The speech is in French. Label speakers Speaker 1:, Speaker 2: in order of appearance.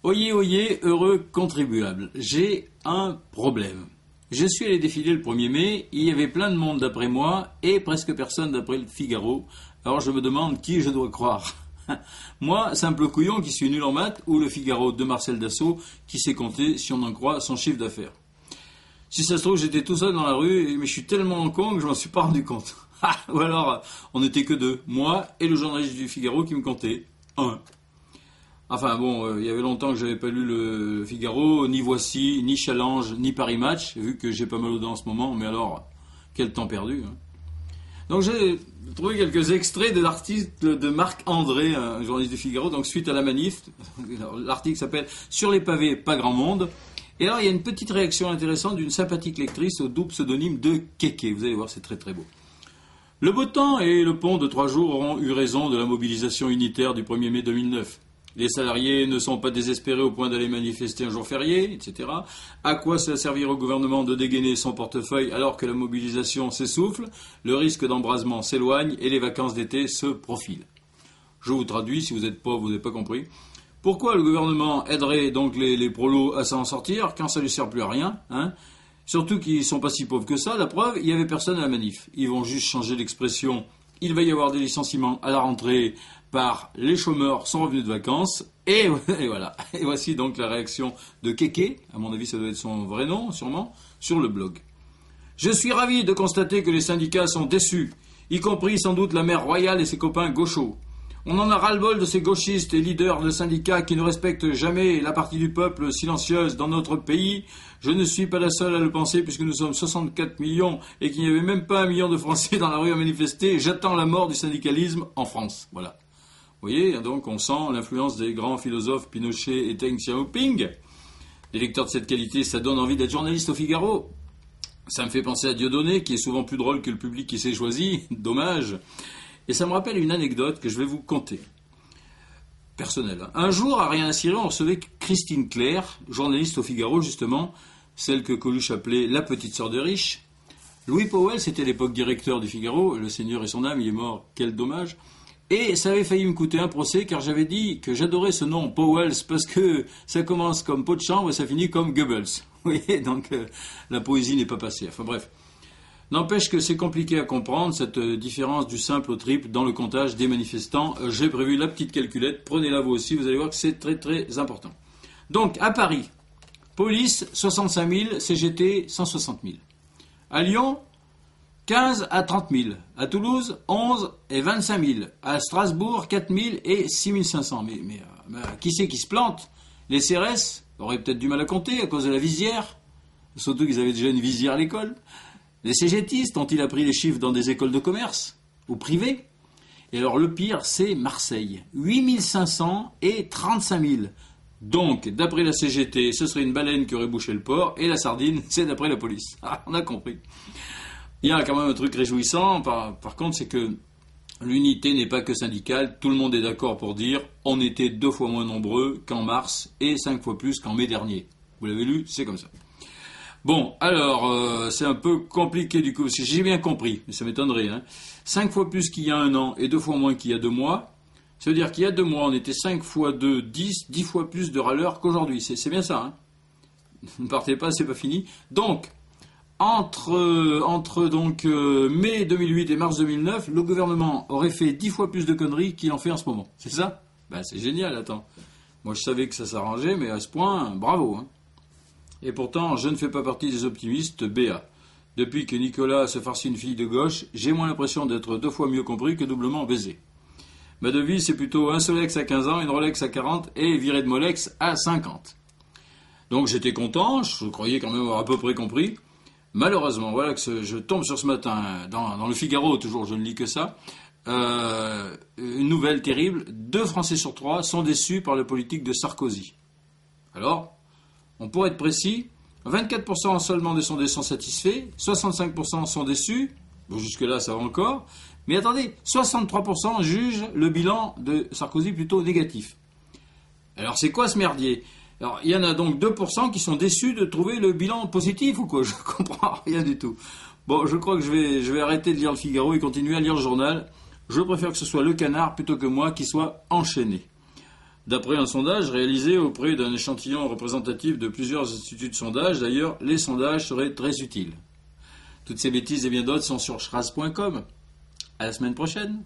Speaker 1: Oyez, oyez, heureux contribuable. J'ai un problème. Je suis allé défiler le 1er mai, il y avait plein de monde d'après moi et presque personne d'après le Figaro. Alors je me demande qui je dois croire. Moi, simple couillon qui suis nul en maths, ou le Figaro de Marcel Dassault qui sait compter, si on en croit, son chiffre d'affaires. Si ça se trouve, j'étais tout seul dans la rue, mais je suis tellement con que je m'en suis pas rendu compte. Ou alors, on n'était que deux, moi et le journaliste du Figaro qui me comptait. Un. Enfin bon, il y avait longtemps que j'avais pas lu le Figaro, ni Voici, ni Challenge, ni Paris Match, vu que j'ai pas mal aux dents en ce moment, mais alors, quel temps perdu. Hein. Donc j'ai trouvé quelques extraits de l'article de Marc André, un journaliste du Figaro, donc suite à la manif. L'article s'appelle « Sur les pavés, pas grand monde ». Et alors il y a une petite réaction intéressante d'une sympathique lectrice au doux pseudonyme de Kéké. Vous allez voir, c'est très très beau. Le beau temps et le pont de 3 jours auront eu raison de la mobilisation unitaire du 1er mai 2009. Les salariés ne sont pas désespérés au point d'aller manifester un jour férié, etc. À quoi cela servira au gouvernement de dégainer son portefeuille alors que la mobilisation s'essouffle, le risque d'embrasement s'éloigne et les vacances d'été se profilent. Je vous traduis, si vous êtes pauvre, vous n'avez pas compris. Pourquoi le gouvernement aiderait donc les prolos à s'en sortir quand ça ne lui sert plus à rien, hein? Surtout qu'ils ne sont pas si pauvres que ça. La preuve, il n'y avait personne à la manif. Ils vont juste changer l'expression. Il va y avoir des licenciements à la rentrée par les chômeurs sont revenus de vacances. Et voilà. Et voici donc la réaction de Kéké, à mon avis ça doit être son vrai nom sûrement, sur le blog. Je suis ravi de constater que les syndicats sont déçus, y compris sans doute la mère royale et ses copains gauchos. On en a ras-le-bol de ces gauchistes et leaders de syndicats qui ne respectent jamais la partie du peuple silencieuse dans notre pays. Je ne suis pas la seule à le penser puisque nous sommes 64 millions et qu'il n'y avait même pas 1 million de Français dans la rue à manifester. J'attends la mort du syndicalisme en France. Voilà. Vous voyez, donc on sent l'influence des grands philosophes Pinochet et Deng Xiaoping. Les lecteurs de cette qualité, ça donne envie d'être journaliste au Figaro. Ça me fait penser à Dieudonné, qui est souvent plus drôle que le public qui s'est choisi. Dommage. Et ça me rappelle une anecdote que je vais vous conter. Personnelle. Hein. Un jour, à rien à cirer, on recevait Christine Claire, journaliste au Figaro, justement, celle que Coluche appelait la petite sœur de riche. Louis Powell, c'était à l'époque directeur du Figaro, le Seigneur et son âme, il est mort, quel dommage. Et ça avait failli me coûter un procès, car j'avais dit que j'adorais ce nom, Powell, parce que ça commence comme pot de chambre et ça finit comme Goebbels. Vous voyez, donc la poésie n'est pas passée. Enfin bref. N'empêche que c'est compliqué à comprendre, cette différence du simple au triple dans le comptage des manifestants. J'ai prévu la petite calculette, prenez-la vous aussi, vous allez voir que c'est très très important. Donc, à Paris, police 65 000, CGT 160 000. À Lyon, 15 à 30 000. À Toulouse, 11 et 25 000. À Strasbourg, 4 000 et 6 500. Mais qui c'est qui se plante? Les CRS auraient peut-être du mal à compter à cause de la visière, surtout qu'ils avaient déjà une visière à l'école. Les CGTistes ont-ils appris les chiffres dans des écoles de commerce ou privées? Et alors le pire, c'est Marseille. 8 500 et 35 000. Donc, d'après la CGT, ce serait une baleine qui aurait bouché le port, et la sardine, c'est d'après la police. Ah, on a compris. Il y a quand même un truc réjouissant, par contre, c'est que l'unité n'est pas que syndicale. Tout le monde est d'accord pour dire on était 2 fois moins nombreux qu'en mars et 5 fois plus qu'en mai dernier. Vous l'avez lu, c'est comme ça. Bon, alors, c'est un peu compliqué du coup, j'ai bien compris, mais ça m'étonnerait. Hein. 5 fois plus qu'il y a 1 an et 2 fois moins qu'il y a 2 mois, ça veut dire qu'il y a 2 mois, on était 5 fois 2, 10 fois plus de râleurs qu'aujourd'hui. C'est bien ça, hein. Ne partez pas, c'est pas fini. Donc, entre mai 2008 et mars 2009, le gouvernement aurait fait 10 fois plus de conneries qu'il en fait en ce moment. C'est ça? Ben, c'est génial, attends. Moi, je savais que ça s'arrangeait, mais à ce point, bravo, hein. Et pourtant, je ne fais pas partie des optimistes, BA. Depuis que Nicolas se farcit une fille de gauche, j'ai moins l'impression d'être 2 fois mieux compris que doublement baisé. Ma devise, c'est plutôt un Solex à 15 ans, une Rolex à 40 et virée de Molex à 50. Donc j'étais content, je croyais quand même avoir à peu près compris. Malheureusement, voilà que je tombe sur ce matin, dans le Figaro, toujours je ne lis que ça, une nouvelle terrible, 2 Français sur 3 sont déçus par la politique de Sarkozy. Alors, on pourrait être précis, 24% seulement des sondés sont satisfaits, 65% sont déçus, bon jusque-là ça va encore, mais attendez, 63% jugent le bilan de Sarkozy plutôt négatif. Alors c'est quoi ce merdier? Alors il y en a donc 2% qui sont déçus de trouver le bilan positif ou quoi? Je comprends rien du tout. Bon, je crois que je vais arrêter de lire le Figaro et continuer à lire le journal. Je préfère que ce soit le Canard plutôt que moi qui soit enchaîné. d'après un sondage réalisé auprès d'un échantillon représentatif de plusieurs instituts de sondage. D'ailleurs, les sondages seraient très utiles. Toutes ces bêtises et bien d'autres sont sur schraz.com. À la semaine prochaine.